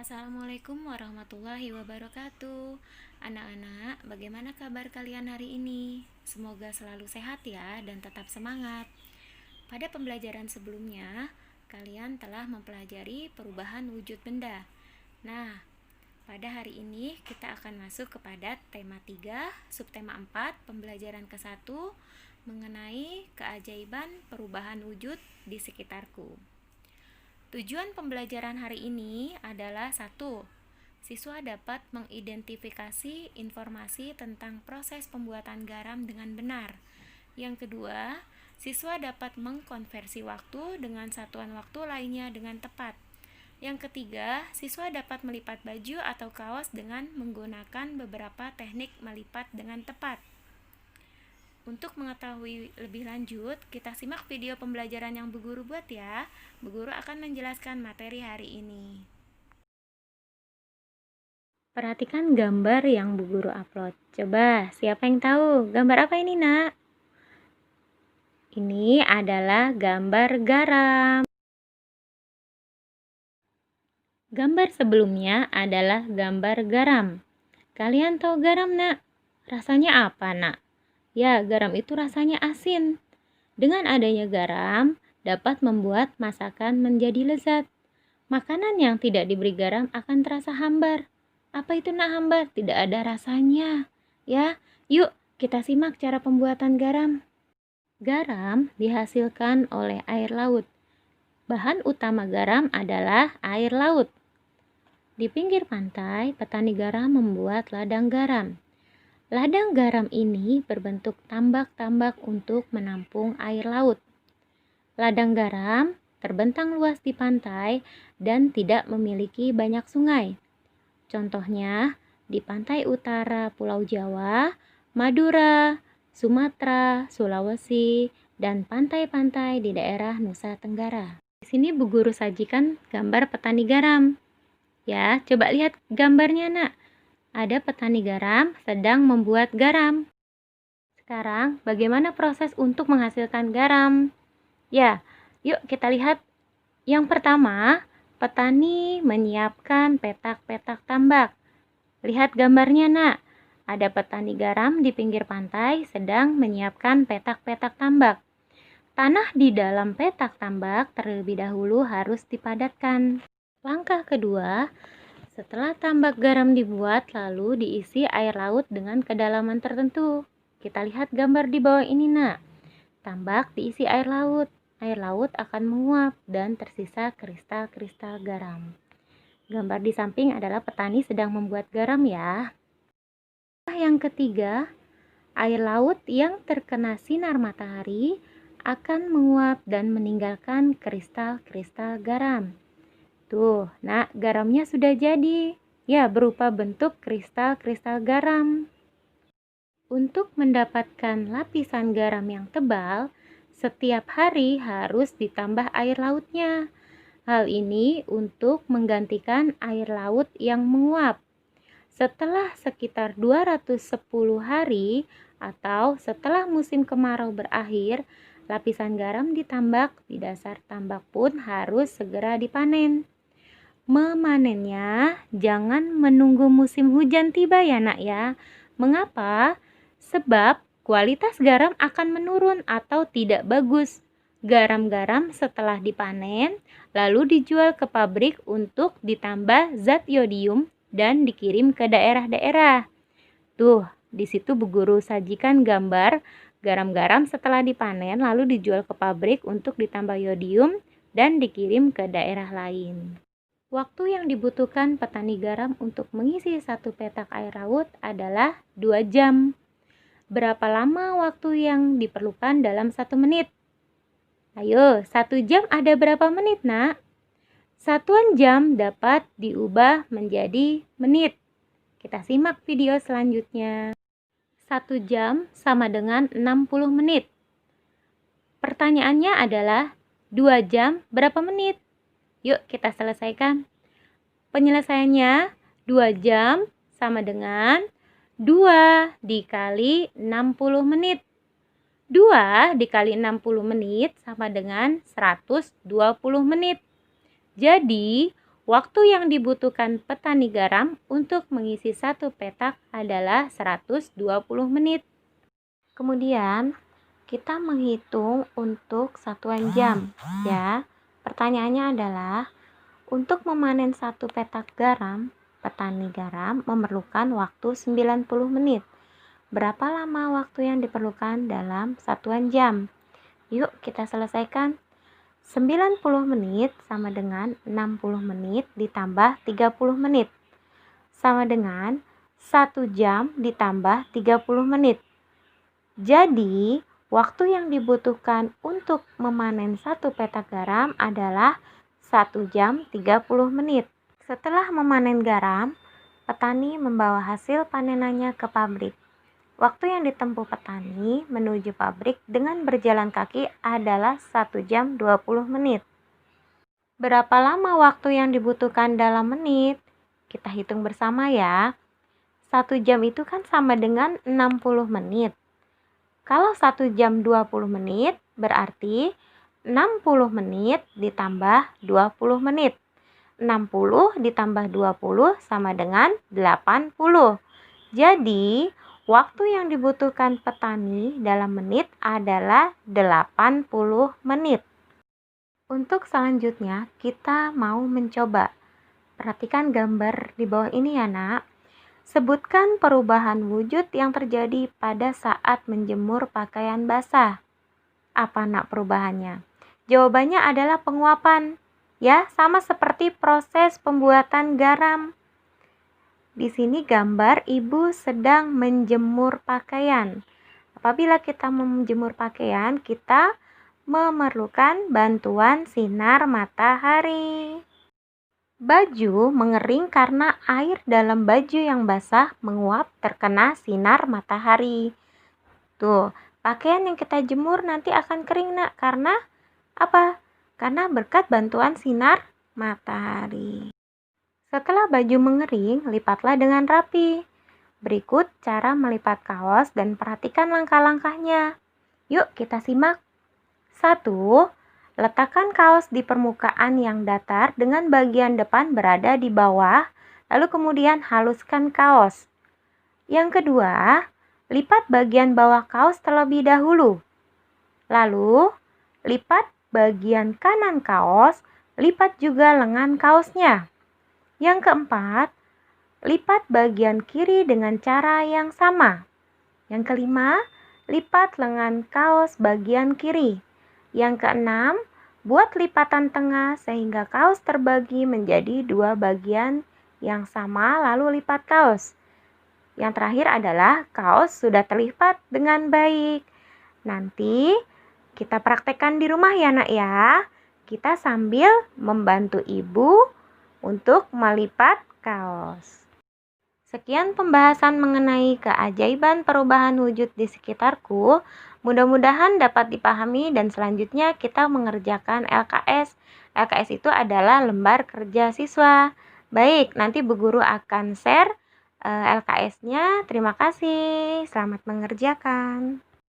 Assalamualaikum warahmatullahi wabarakatuh. Anak-anak, bagaimana kabar kalian hari ini? Semoga selalu sehat ya dan tetap semangat. Pada pembelajaran sebelumnya, kalian telah mempelajari perubahan wujud benda. Nah, pada hari ini kita akan masuk kepada tema 3, subtema 4, pembelajaran ke-1 mengenai keajaiban perubahan wujud di sekitarku. Tujuan pembelajaran hari ini adalah 1. Siswa dapat mengidentifikasi informasi tentang proses pembuatan garam dengan benar. Yang kedua, siswa dapat mengkonversi waktu dengan satuan waktu lainnya dengan tepat. Yang ketiga, siswa dapat melipat baju atau kaos dengan menggunakan beberapa teknik melipat dengan tepat. Untuk mengetahui lebih lanjut, kita simak video pembelajaran yang Bu Guru buat ya. Bu Guru akan menjelaskan materi hari ini. Perhatikan gambar yang Bu Guru upload. Coba, siapa yang tahu gambar apa ini, Nak? Ini adalah gambar garam. Gambar sebelumnya adalah gambar garam. Kalian tahu garam, Nak? Rasanya apa, Nak? Ya, garam itu rasanya asin. Dengan adanya garam, dapat membuat masakan menjadi lezat. Makanan yang tidak diberi garam akan terasa hambar. Apa itu nak hambar? Tidak ada rasanya. Ya, yuk kita simak cara pembuatan garam. Garam dihasilkan oleh air laut. Bahan utama garam adalah air laut. Di pinggir pantai, petani garam membuat ladang garam. Ladang garam ini berbentuk tambak-tambak untuk menampung air laut. Ladang garam terbentang luas di pantai dan tidak memiliki banyak sungai. Contohnya, di pantai utara Pulau Jawa, Madura, Sumatera, Sulawesi, dan pantai-pantai di daerah Nusa Tenggara. Di sini Bu Guru sajikan gambar petani garam. Ya, coba lihat gambarnya, Nak. Ada petani garam sedang membuat garam. Sekarang, bagaimana proses untuk menghasilkan garam? Ya, yuk kita lihat. Yang pertama, petani menyiapkan petak-petak tambak. Lihat gambarnya, Nak. Ada petani garam di pinggir pantai sedang menyiapkan petak-petak tambak. Tanah di dalam petak tambak terlebih dahulu harus dipadatkan. Langkah kedua, setelah tambak garam dibuat, lalu diisi air laut dengan kedalaman tertentu. Kita lihat gambar di bawah ini, Nak. Tambak diisi air laut. Air laut akan menguap dan tersisa kristal-kristal garam. Gambar di samping adalah petani sedang membuat garam ya. Yang ketiga, air laut yang terkena sinar matahari akan menguap dan meninggalkan kristal-kristal garam. Tuh, Nak, garamnya sudah jadi. Ya, berupa bentuk kristal-kristal garam. Untuk mendapatkan lapisan garam yang tebal, setiap hari harus ditambah air lautnya. Hal ini untuk menggantikan air laut yang menguap. Setelah sekitar 210 hari atau setelah musim kemarau berakhir, lapisan garam di tambak di dasar tambak pun harus segera dipanen. Memanennya jangan menunggu musim hujan tiba ya, Nak ya. Mengapa? Sebab kualitas garam akan menurun atau tidak bagus. Garam-garam setelah dipanen lalu dijual ke pabrik untuk ditambah zat yodium dan dikirim ke daerah-daerah. Tuh, di situ Bu Guru sajikan gambar garam-garam setelah dipanen lalu dijual ke pabrik untuk ditambah yodium dan dikirim ke daerah lain. Waktu yang dibutuhkan petani garam untuk mengisi satu petak air laut adalah 2 jam. Berapa lama waktu yang diperlukan dalam 1 menit? Ayo, 1 jam ada berapa menit, Nak? Satuan jam dapat diubah menjadi menit. Kita simak video selanjutnya. 1 jam sama dengan 60 menit. Pertanyaannya adalah 2 jam berapa menit? Yuk kita selesaikan. Penyelesaiannya 2 jam sama dengan 2 dikali 60 menit. 2 dikali 60 menit sama dengan 120 menit. Jadi Waktu yang dibutuhkan petani garam untuk mengisi satu petak adalah 120 menit. Kemudian, kita menghitung untuk satuan jam, ya. Pertanyaannya adalah, untuk memanen satu petak garam, petani garam memerlukan waktu 90 menit. Berapa lama waktu yang diperlukan dalam satuan jam? Yuk kita selesaikan. 90 menit sama dengan 60 menit ditambah 30 menit. Sama dengan 1 jam ditambah 30 menit. Jadi, waktu yang dibutuhkan untuk memanen satu petak garam adalah 1 jam 30 menit. Setelah memanen garam, petani membawa hasil panenannya ke pabrik. Waktu yang ditempuh petani menuju pabrik dengan berjalan kaki adalah 1 jam 20 menit. Berapa lama waktu yang dibutuhkan dalam menit? Kita hitung bersama ya. 1 jam itu kan sama dengan 60 menit. Kalau 1 jam 20 menit berarti 60 menit ditambah 20 menit. 60 ditambah 20 sama dengan 80. Jadi, waktu yang dibutuhkan petani dalam menit adalah 80 menit. Untuk selanjutnya, kita mau mencoba. Perhatikan gambar di bawah ini ya, Nak. Sebutkan perubahan wujud yang terjadi pada saat menjemur pakaian basah. Apa, Nak, perubahannya? Jawabannya adalah penguapan. Ya, sama seperti proses pembuatan garam. Di sini gambar ibu sedang menjemur pakaian. Apabila kita menjemur pakaian, kita memerlukan bantuan sinar matahari. Baju mengering karena air dalam baju yang basah menguap terkena sinar matahari. Tuh, pakaian yang kita jemur nanti akan kering, Nak. Karena apa? Karena berkat bantuan sinar matahari. Setelah baju mengering, lipatlah dengan rapi. Berikut cara melipat kaos dan perhatikan langkah-langkahnya. Yuk kita simak. 1. Letakkan kaos di permukaan yang datar dengan bagian depan berada di bawah, lalu kemudian haluskan kaos. Yang kedua, lipat bagian bawah kaos terlebih dahulu. Lalu, lipat bagian kanan kaos, lipat juga lengan kaosnya. Yang keempat, lipat bagian kiri dengan cara yang sama. Yang kelima, lipat lengan kaos bagian kiri. Yang keenam, buat lipatan tengah sehingga kaos terbagi menjadi 2 bagian yang sama lalu lipat kaos. Yang terakhir adalah kaos sudah terlipat dengan baik. Nanti kita praktekkan di rumah ya, Nak ya. Kita sambil membantu ibu untuk melipat kaos. Sekian pembahasan mengenai keajaiban perubahan wujud di sekitarku. Mudah-mudahan dapat dipahami dan selanjutnya kita mengerjakan LKS. LKS itu adalah lembar kerja siswa. Baik, nanti Bu Guru akan share LKS-nya. Terima kasih. Selamat mengerjakan.